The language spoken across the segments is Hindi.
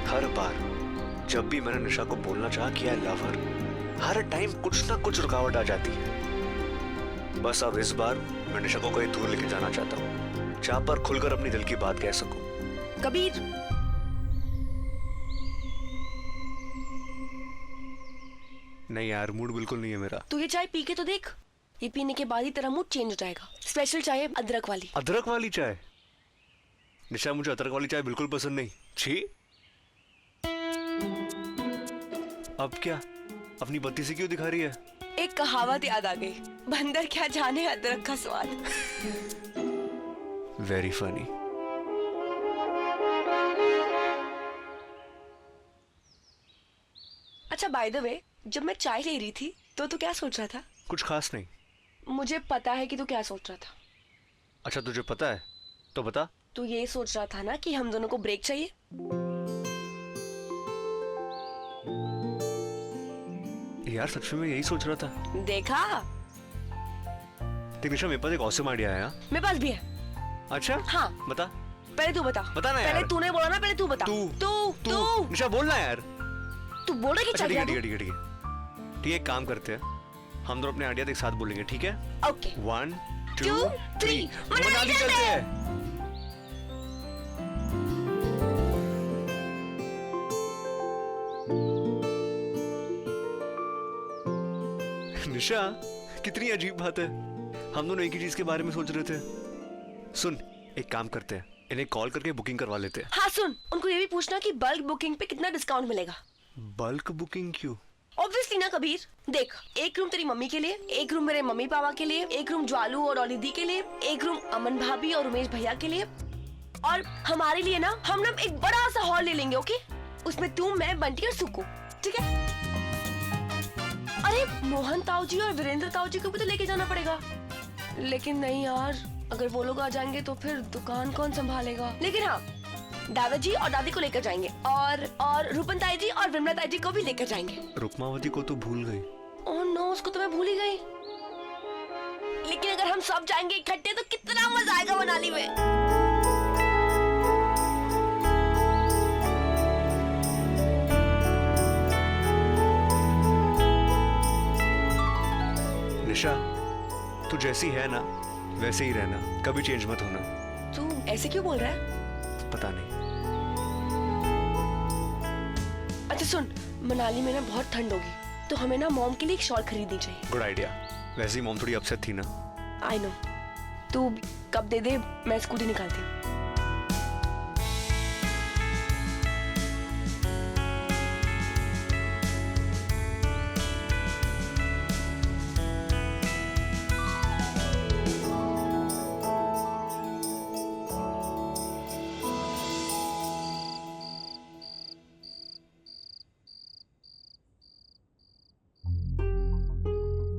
हर बार जब भी मैंने निशा को बोलना चाहा कि I love her, her time कुछ ना कुछ रुकावट आ जाती है। बस अब इस बार मैं निशा को कहीं दूर लेके जाना चाहता हूँ, जहां पर खुलकर अपनी दिल की बात कह सकूं। कबीर, नहीं यार, मूड बिल्कुल नहीं है मेरा। तू ये चाय पी के तो देख, ये पीने के बाद ही तेरा मूड चेंज हो जाएगा। स्पेशल चाय है, अदरक वाली। अदरक वाली चाय? निशा, मुझे अदरक वाली चाय बिल्कुल पसंद नहीं। छी। अब क्या अपनी बत्ती से क्यों दिखा रही है? एक कहावत याद आ गई, बंदर क्या जाने अदरक का स्वाद। Very funny. अच्छा, बाय द वे, जब मैं चाय ले रही थी तो तू क्या सोच रहा था? कुछ खास नहीं। मुझे पता है कि तू क्या सोच रहा था। अच्छा, तुझे पता है तो बता। तू ये सोच रहा था ना कि हम दोनों को ब्रेक चाहिए। यार सच में मैं यही सोच रहा था। देखा? निशा, मेरे पास एक ऑसम आइडिया है। मेरे पास भी है। अच्छा? हाँ। बता। पहले तू बता। बता ना यार। पहले तूने बोला ना, पहले तू बता। तू निशा, बोलना यार। तू बोल रहा कि अच्छा, ठीक है ठीक है। एक काम करते हैं, हम दोनों अपने आइडिया एक साथ बोलेंगे, ठीक है? ओके। 1 2 3 मनाली चलते हैं। निशा, कितनी अजीब बात है, हम दोनों एक ही चीज के बारे में सोच रहे थे। सुन, एक काम करते हैं, इन्हें कॉल करके बुकिंग करवा लेते हैं। हाँ सुन, उनको ये भी पूछना कि बल्क बुकिंग पे कितना डिस्काउंट मिलेगा। बल्क बुकिंग क्यों? ऑब्वियसली ना कबीर, देख, एक रूम तेरी मम्मी के लिए, एक रूम मेरे मम्मी पापा के लिए, एक रूम ज्वालू और ऑलिदी के लिए, एक रूम अमन भाभी और उमेश भैया के लिए, और हमारे लिए ना हम एक बड़ा सा हॉल ले लेंगे। ओके? उसमें तू, मैं, बंटी और सुकू, ठीक है? अरे मोहन ताऊ जी और वीरेंद्र ताऊ जी को भी तो लेके जाना पड़ेगा। लेकिन नहीं यार, अगर वो लोग आ जाएंगे तो फिर दुकान कौन संभालेगा। लेकिन हाँ, दादा जी और दादी को लेकर जाएंगे, और रूपन ताई जी और विमला ताई जी को भी लेकर जाएंगे। रुक्मावती को तो भूल गई। ओह नो, उसको तो मैं भूल ही गई। लेकिन अगर हम सब जाएंगे इकट्ठे तो कितना मजा आएगा मनाली में। निशा, तू जैसी है ना वैसे ही रहना, कभी चेंज मत होना। तू ऐसे क्यों बोल रहा है? पता नहीं। अच्छा सुन, मनाली में ना बहुत ठंड होगी, तो हमें ना मॉम के लिए एक शॉल खरीदनी चाहिए। Good idea. वैसे ही मॉम थोड़ी अपसेट थी ना। I know. तू कब दे दे, मैं स्कूटी निकालती हूँ।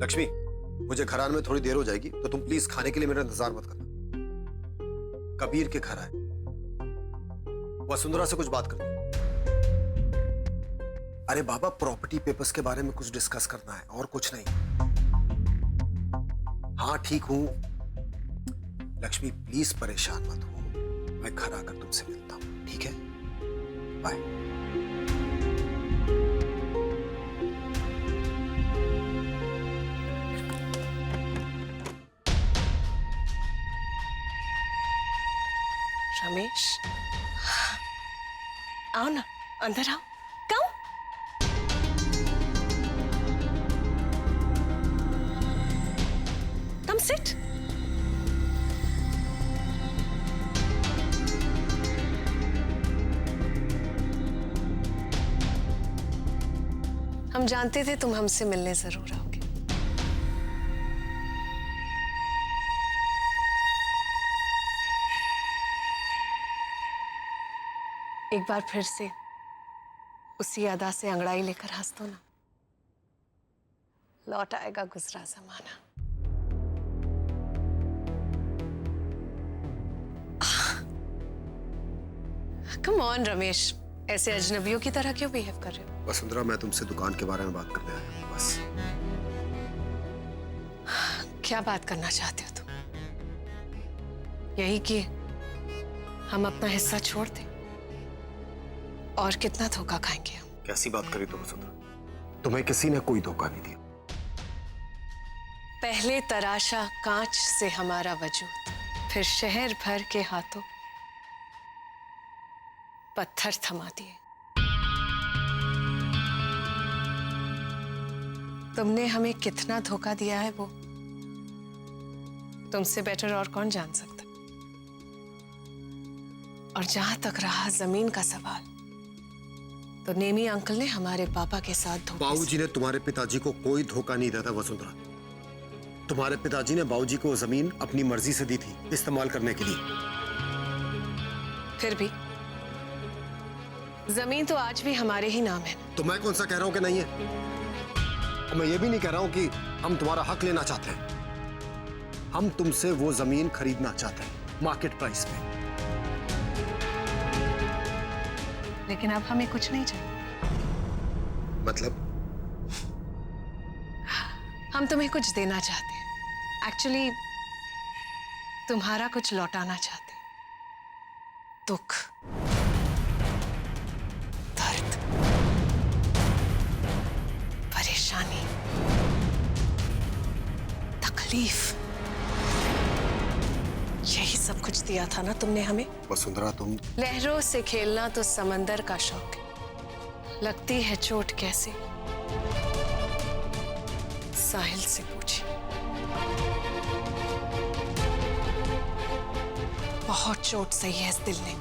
लक्ष्मी, मुझे घर आने में थोड़ी देर हो जाएगी, तो तुम प्लीज खाने के लिए मेरा इंतजार मत करना। कबीर के घर आए, वसुंधरा से कुछ बात करनी है। अरे बाबा, प्रॉपर्टी पेपर्स के बारे में कुछ डिस्कस करना है, और कुछ नहीं। हाँ ठीक हूं लक्ष्मी, प्लीज परेशान मत हो, मैं घर आकर तुमसे मिलता हूं, ठीक है? बाय। रमेश, आओ ना, अंदर आओ। कम। Come sit. हम जानते थे तुम हमसे मिलने जरूर आओगे। एक बार फिर से उसी अदा से अंगड़ाई लेकर हंस दो ना, लौट आएगा गुजरा जमाना। कम ऑन रमेश, ऐसे अजनबियों की तरह क्यों बिहेव कर रहे हो? वसुंधरा, मैं तुमसे दुकान के बारे में बात करने आया हूं, बस। क्या बात करना चाहते हो तुम? यही कि हम अपना हिस्सा छोड़ दें? और कितना धोखा खाएंगे हम? कैसी बात करी तुम वसुंधरा? तुम्हें किसी ने कोई धोखा नहीं दिया। पहले तराशा कांच से हमारा वजूद, फिर शहर भर के हाथों पत्थर थमा दिए। तुमने हमें कितना धोखा दिया है वो तुमसे बेटर और कौन जान सकता। और जहां तक रहा जमीन का सवाल, तो नेमी अंकल ने हमारे पापा के साथ धोखा। बाबूजी ने तुम्हारे पिताजी को कोई धोखा नहीं दिया था वसुंधरा। तुम्हारे पिताजी ने बाबूजी को जमीन अपनी मर्जी से दी थी इस्तेमाल करने के लिए। फिर भी जमीन तो आज भी हमारे ही नाम है। तो मैं कौन सा कह रहा हूं कि नहीं है? और मैं ये भी नहीं कह रहा हूं कि हम तुम्हारा हक लेना चाहते हैं। हम तुमसे वो जमीन खरीदना चाहते हैं मार्केट प्राइस पे। लेकिन अब हमें कुछ नहीं चाहिए। मतलब? हम तुम्हें कुछ देना चाहते हैं। एक्चुअली तुम्हारा कुछ लौटाना चाहते हैं। दुख, दर्द, परेशानी, तकलीफ, यही सब कुछ दिया था ना तुमने हमें। वसुंधरा तुम लहरों से खेलना तो समंदर का शौक है। लगती है चोट कैसे, साहिल से पूछिए। बहुत चोट सही है इस दिल ने,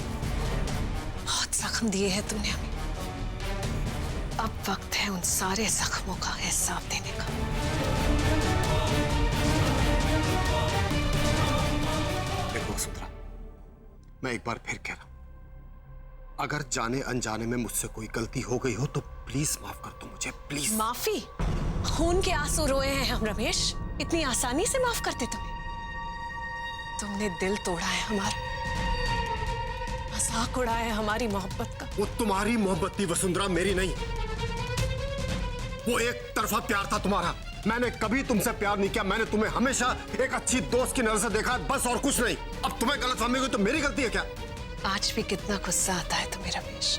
बहुत जख्म दिए हैं तुमने हमें। अब वक्त है उन सारे जख्मों का हिसाब देने का। देखो वसुंधरा, मैं एक बार फिर कह रहा हूं, अगर जाने अनजाने में मुझसे कोई गलती हो गई हो तो प्लीज माफ कर दो मुझे, प्लीज। माफी? खून के आंसू रोए हैं हम रमेश, इतनी आसानी से माफ करते तुम्हें? तुमने दिल तोड़ा है हमारा, मजाक उड़ाया है हमारी मोहब्बत का। वो तुम्हारी मोहब्बत थी वसुंधरा, मेरी नहीं। वो एक तरफा प्यार था तुम्हारा। मैंने कभी तुमसे प्यार नहीं किया। मैंने तुम्हें हमेशा एक अच्छी दोस्त की नजर से देखा, बस और कुछ नहीं। अब तुम्हें गलतफहमी हुई तो मेरी गलती है क्या? आज भी कितना गुस्सा आता है तुम्हें रमेश।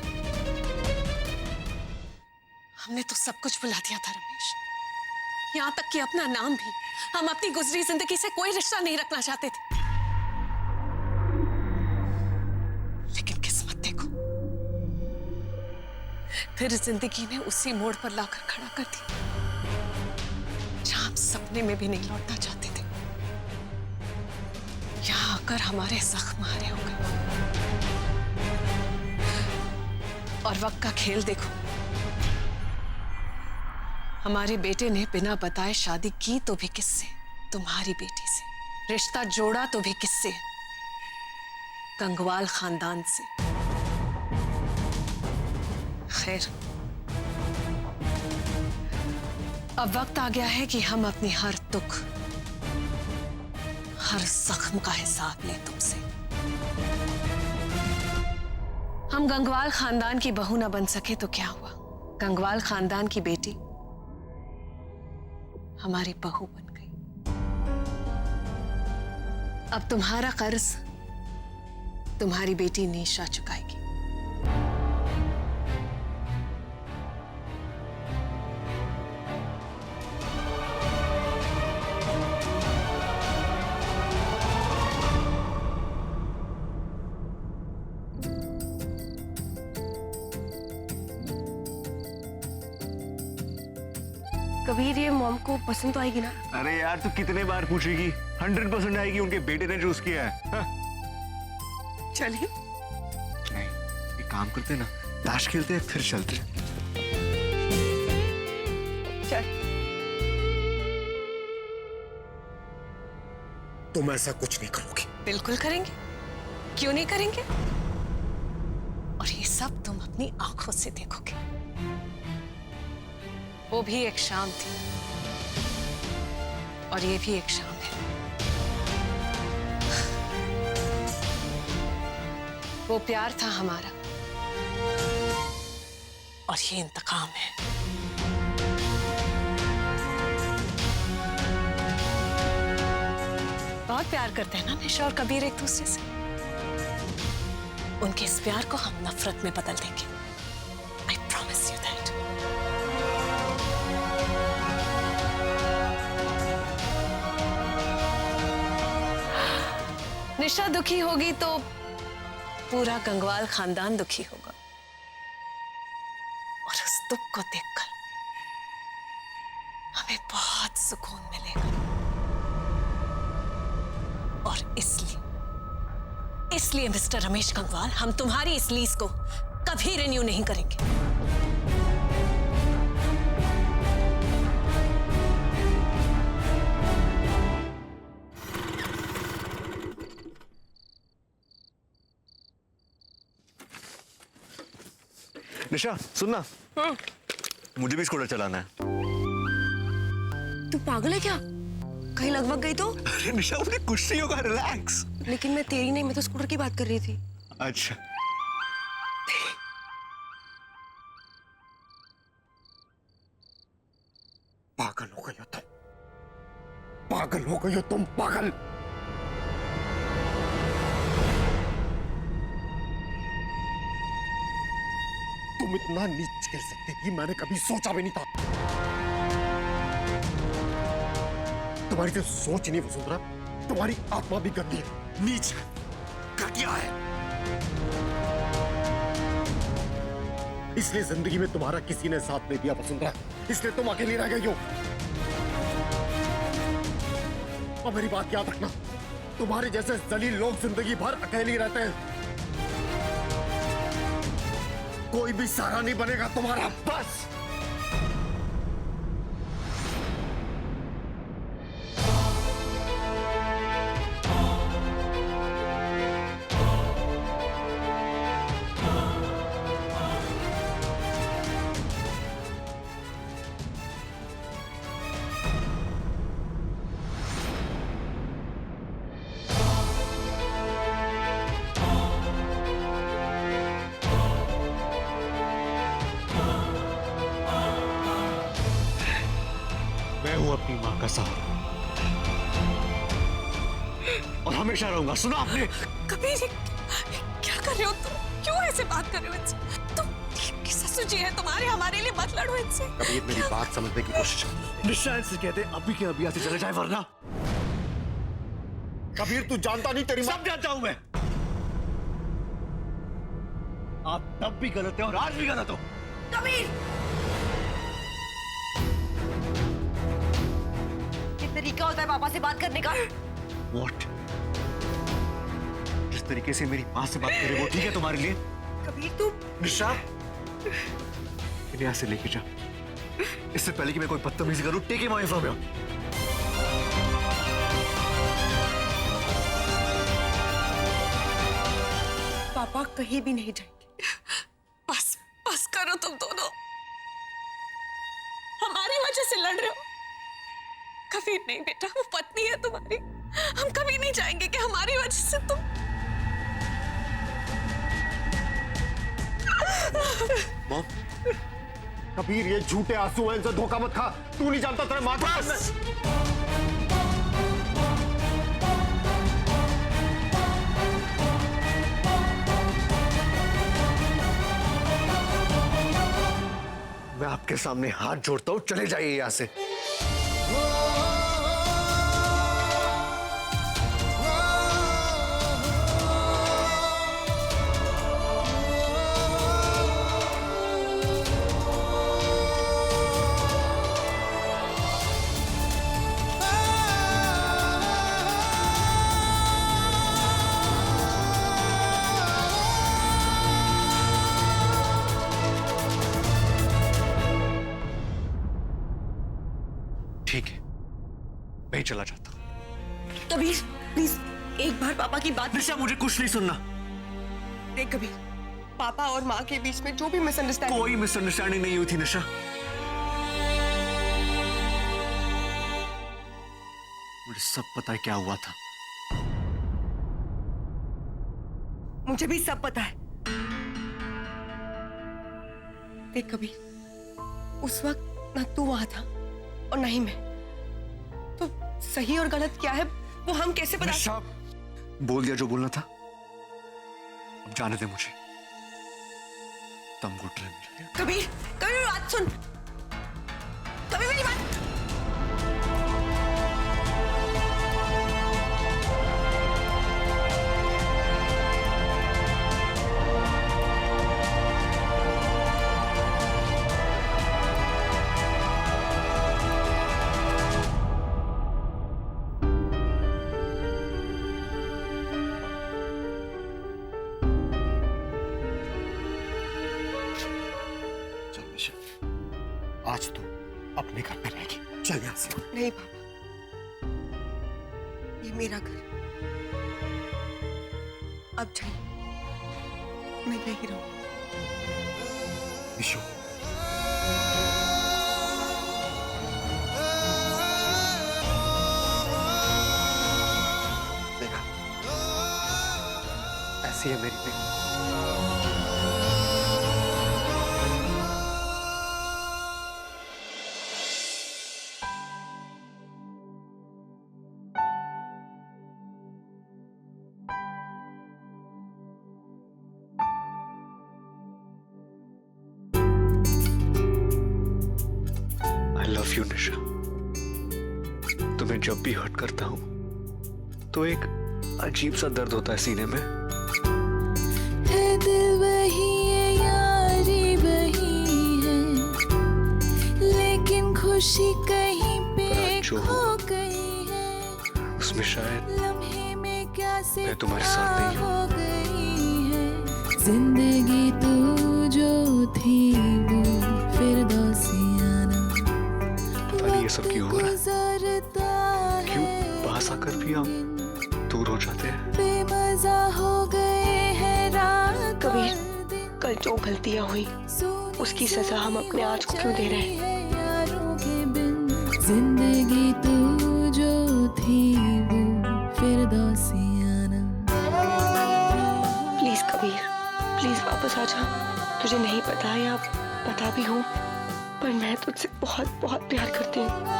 हमने तो सब कुछ भुला दिया था रमेश, यहाँ तक कि अपना नाम भी। हम अपनी गुजरी जिंदगी से कोई रिश्ता नहीं रखना चाहते थे, लेकिन किस्मत देखो, फिर जिंदगी ने उसी मोड़ पर लाकर खड़ा कर दिया जहां हम सपने में भी नहीं लौटना चाहते थे। यहाँ आकर हमारे जख्म हरे हो गए। और वक्त का खेल देखो, हमारे बेटे ने बिना बताए शादी की तो भी किससे? तुम्हारी बेटी से। रिश्ता जोड़ा तो भी किससे? गंगवाल खानदान से। खैर, अब वक्त आ गया है कि हम अपनी हर दुख, हर जख्म का हिसाब लें तुमसे। हम गंगवाल खानदान की बहू ना बन सके तो क्या हुआ? गंगवाल खानदान की बेटी हमारी बहू बन गई। अब तुम्हारा कर्ज तुम्हारी बेटी निशा चुकाएगी। कबीर, ये मॉम को पसंद तो आएगी ना? अरे यार तू कितने बार पूछेगी? 100% आएगी, उनके बेटे ने चूज किया है। हाँ? चलिए। नहीं, एक काम करते ना, ताश खेलते हैं फिर चलते हैं। चल। तुम ऐसा कुछ नहीं करोगी। बिल्कुल करेंगे, क्यों नहीं करेंगे? और ये सब तुम अपनी आंखों से देखोगे। वो भी एक शाम थी और ये भी एक शाम है। वो प्यार था हमारा और ये इंतकाम है। बहुत प्यार करते हैं ना निशा और कबीर एक दूसरे से। उनके इस प्यार को हम नफरत में बदल देंगे। निशा दुखी होगी तो पूरा गंगवाल खानदान दुखी होगा, और उस दुख को देखकर हमें बहुत सुकून मिलेगा। और इसलिए मिस्टर रमेश गंगवाल, हम तुम्हारी इस लीज को कभी रिन्यू नहीं करेंगे। निशा सुनना, मुझे भी स्कूटर चलाना है। तू पागल है क्या? कहीं लगभग गई तो? अरे निशा, मुझे कुछ नहीं होगा, रिलैक्स। लेकिन मैं तेरी नहीं, मैं तो स्कूटर की बात कर रही थी। अच्छा, पागल हो गई हो तुम, पागल हो गई हो तुम, पागल। तुम इतना नीच गिर सकती थी, मैंने कभी सोचा भी नहीं था। तुम्हारी तो सोच नहीं वसुंधरा, तुम्हारी आत्मा भी गंदी है, नीच है, घटिया है। इसलिए जिंदगी में तुम्हारा किसी ने साथ नहीं दिया वसुंधरा, इसलिए तुम अकेली रह गई हो। और मेरी बात याद रखना, तुम्हारे जैसे जलील लोग जिंदगी भर अकेले रहते हैं। कोई भी सहारा नहीं बनेगा तुम्हारा, बस। मैं हूं अपनी मां का सहारा और हमेशा रहूंगा। सुना आपने? कबीर, क्या कर रहे हो तुम? क्यों ऐसे बात कर रहे हो इनसे? तुम ससुर जी है तुम्हारे, हमारे लिए मत लड़ो इनसे। कबीर, मेरी बात समझने की कोशिश कर। निशा से कहते अभी के अभी यहाँ से चले जाए, वरना। कबीर, तू जानता नहीं, तेरी मां। सब जानता हूं मैं। आप तब भी गलत है और आज भी गलत हो। कबीर, ये तरीका होता है पापा से बात करने का? What? जिस तरीके से मेरी मां से बात करे वो ठीक है तुम्हारे लिए? कबीर तू। निशा, इन्हें यहाँ से लेके जा। इससे पहले कि मैं कोई बदतमीजी करूं, take him away from here. पापा कहीं भी नहीं जाएंगे। बस बस करो तुम दोनों, हमारी वजह से लड़ रहे हो। कबीर नहीं बेटा, वो पत्नी है तुम्हारी, हम कभी नहीं चाहेंगे कि हमारी वजह से तुम। मॉम, कबीर ये झूठे आंसू हैं, इनसे धोखा मत खा। तू नहीं जानता तेरे मां का। मैं आपके सामने हाथ जोड़ता हूं, चले जाइए यहां से। ठीक है, मैं चला जाता हूं। कबीर प्लीज एक बार पापा की बात। निशा, मुझे कुछ नहीं सुनना। देख कबीर, पापा और माँ के बीच में जो भी मिसअंडरस्टैंडिंग। कोई मिसअंडरस्टैंडिंग नहीं हुई थी निशा। मुझे सब पता है क्या हुआ था। मुझे भी सब पता है। देख कबीर, उस वक्त ना तू वहां था और ना ही मैं, तो सही और गलत क्या है वो हम कैसे पता? निशा, बोल दिया जो बोलना था, अब जाने दे मुझे। दम घुट रहा है मेरे। कबीर, कबीर मेरी बात सुन। कबीर मेरी बात। आज तू अपने घर पे रहेगी। चल यहाँ से। नहीं पापा, ये मेरा घर, अब जाइए, मैं यही रहूं। विशु, देखा, ऐसी है मेरी बेटी। आई लव यू निशा। तुम्हें जब भी हर्ट करता हूं तो एक अजीब सा दर्द होता है सीने में। है दिल वही है, यारी वही है, लेकिन खुशी कहीं पे जो खो गई है। उसमें शायद लम्हे में क्या से मैं तुम्हारे साथ नहीं हूं। हो गई है। जिंदगी तू जो थी वो फिरदौसियाना, पता नहीं ये सब क्यों हो रहा है। गुजरता क्यों है पास आकर भी हम दूर हो जाते हैं। बेमजा हो गए हैं रात कबीर, और दिन। कल जो गलतियां हुई उसकी सजा हम अपने आज को क्यों दे रहे हैं? यारों के बिन जिंदगी तू जो थी वो फिरदौसियाना। प्लीज कबीर, प्लीज वापस आ जा। तुझे नहीं पता या पता भी हो, पर मैं तुझसे बहुत बहुत प्यार करती हूँ।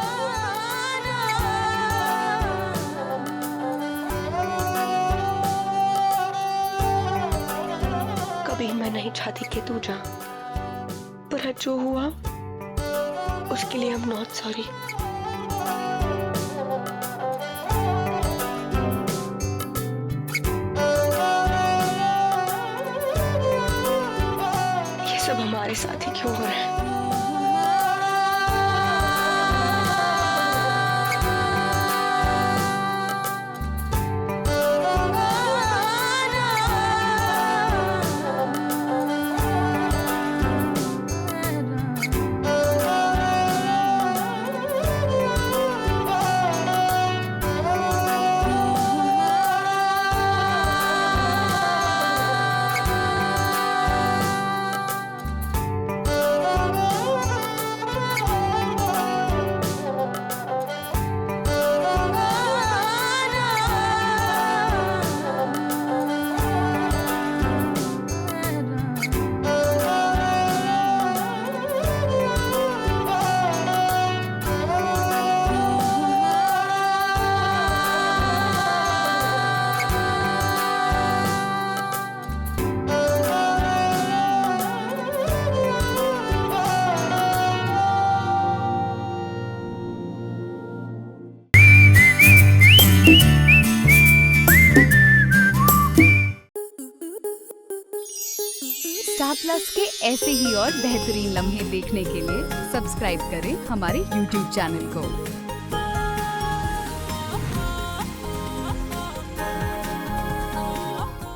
कभी मैं नहीं चाहती कि तू जा, पर आज जो हुआ उसके लिए I'm not sorry। ये सब हमारे साथ ही क्यों हो रहा है? स्टार प्लस के ऐसे ही और बेहतरीन लम्हे देखने के लिए सब्सक्राइब करें हमारे YouTube चैनल को।